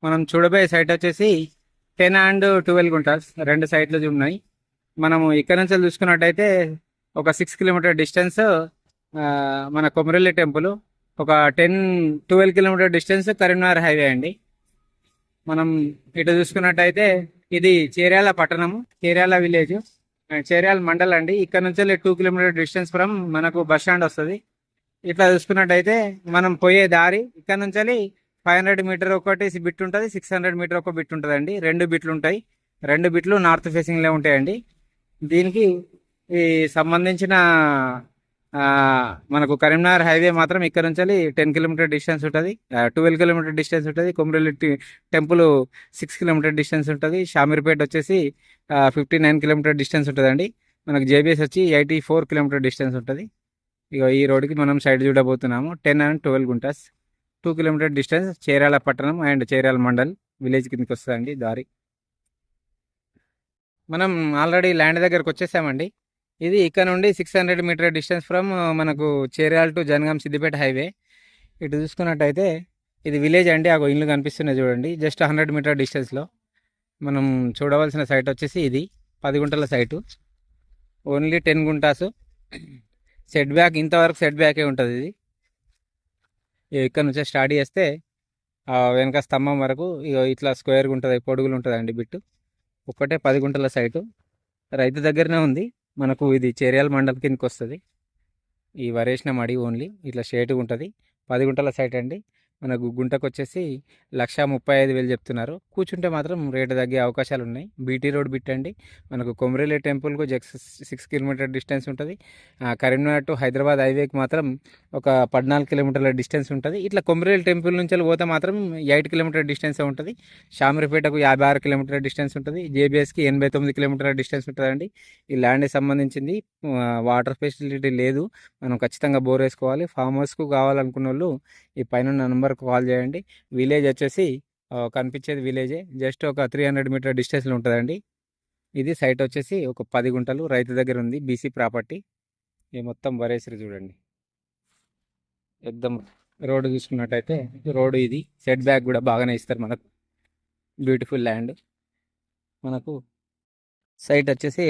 మనం చూడబోయే సైట్ వచ్చేసి 10 అండ్ 12 గుంటాస్ రెండు సైట్లు ఉన్నాయి. మనము ఇక్కడ నుంచి చూసుకున్నట్టయితే ఒక 6 కిలోమీటర్ డిస్టెన్స్ మన కొమరల్లి టెంపుల్, ఒక 10-12 కిలోమీటర్ డిస్టెన్స్ కరీంనగర్ హైవే అండి. మనం ఇటు చూసుకున్నట్టయితే ఇది చేర్యాల పట్టణము, చేర్యాల విలేజ్, చేర్యాల మండల్ అండి. ఇక్కడ నుంచి 2 కిలోమీటర్ డిస్టెన్స్ ఫ్రమ్ మనకు బస్ స్టాండ్ వస్తుంది. ఇట్లా చూసుకున్నట్టయితే మనం పోయే దారి ఇక్కడ నుంచి 500 మీటర్ ఒకటి బిట్ ఉంటుంది, 600 మీటర్ ఒక బిట్ ఉంటుంది అండి. రెండు బిట్లు ఉంటాయి. రెండు బిట్లు నార్త్ ఫేసింగ్లో ఉంటాయండి. దీనికి ఈ సంబంధించిన మనకు కరీంనగర్ హైవే మాత్రం ఇక్కడ నుంచి 10 కిలోమీటర్ డిస్టెన్స్ ఉంటుంది, 12 కిలోమీటర్ డిస్టెన్స్ ఉంటుంది. కొమరల్లి టెంపుల్ 6 కిలోమీటర్ డిస్టెన్స్ ఉంటుంది. షామీర్పేట వచ్చేసి 59 కిలోమీటర్ డిస్టెన్స్ ఉంటుందండి. మనకు జేబీఎస్ వచ్చి 84 కిలోమీటర్ డిస్టెన్స్ ఉంటుంది. ఇక ఈ రోడ్డుకి మనం సైడ్ చూడబోతున్నాము. 10 అండ్ 12 గుంటాస్, 2 కిలోమీటర్ డిస్టెన్స్, చేరాల పట్టణం అండ్ చేరాల మండల్ విలేజ్ కిందకి వస్తుందండి దారి. మనం ఆల్రెడీ ల్యాండ్ దగ్గరకు వచ్చేసామండి. ఇది ఇక్కడ నుండి 600 మీటర్ డిస్టెన్స్ ఫ్రమ్ మనకు చేరాల టు జనగాం సిద్దిపేట హైవే. ఇటు చూసుకున్నట్టయితే ఇది విలేజ్ అండి. ఆ ఇల్లు కనిపిస్తున్నాయి చూడండి, జస్ట్ 100 మీటర్ డిస్టెన్స్లో. మనం చూడవలసిన సైట్ వచ్చేసి ఇది 10 గుంటల సైటు, ఓన్లీ 10 గుంటాసు. సెట్ బ్యాక్ ఇంతవరకు సెట్ బ్యాకే ఉంటుంది. ఇది ఇక్కడ నుంచే స్టార్ట్ చేస్తే వెనక స్తంభం వరకు ఇట్లా స్క్వేర్గా ఉంటుంది, పొడుగులు ఉంటుందండి బిట్టు. ఒక్కటే 10 గుంటల సైటు, రైతు దగ్గరనే ఉంది. మనకు ఇది చేర్యాల మండలం కిందకి వస్తుంది. ఈ వరేసిన మడి ఓన్లీ ఇట్లా షేటుగా ఉంటుంది. 10 గుంటల సైట్ అండి. మనకు గుంటకు వచ్చేసి 1,35,000 చెప్తున్నారు. కూర్చుంటే మాత్రం రేటు తగ్గే అవకాశాలు ఉన్నాయి. బీటీ రోడ్ బిట్ అండి. మనకు కొమరల్లి టెంపుల్కు 6 కిలోమీటర్ డిస్టెన్స్ ఉంటుంది. కరీంనగర్ టు హైదరాబాద్ హైవేకి మాత్రం ఒక 14 కిలోమీటర్ల డిస్టెన్స్ ఉంటుంది. ఇట్లా కొమరల్లి టెంపుల్ నుంచి పోతే మాత్రం 8 కిలోమీటర్ డిస్టెన్స్ ఉంటుంది. షామీర్పేటకు 56 కిలోమీటర్ డిస్టెన్స్ ఉంటుంది. జేబీఎస్కి 89 కిలోమీటర్ల డిస్టెన్స్ ఉంటుందండి. ఈ ల్యాండ్కి సంబంధించింది వాటర్ ఫెసిలిటీ లేదు. మనం ఖచ్చితంగా బోర్ వేసుకోవాలి. ఫామ్ హౌస్కు కావాలనుకున్న వాళ్ళు ఈ పైన నెంబర్కి కాల్ చేయండి. విలేజ్ వచ్చేసి కనిపించేది విలేజే, జస్ట్ ఒక 300 మీటర్ డిస్టెన్స్లో ఉంటుందండి. ఇది సైట్ వచ్చేసి ఒక 10 గుంటలు రైతు దగ్గర ఉంది, బీసీ ప్రాపర్టీ. ఇది మొత్తం వరేసిరి చూడండి. ఎక్దమ్ రోడ్డు చూసుకున్నట్టయితే రోడ్డు ఇది, సెట్ బ్యాక్ కూడా బాగానే ఇస్తారు మనకు. Beautiful land. మనకు సైట్ వచ్చేసి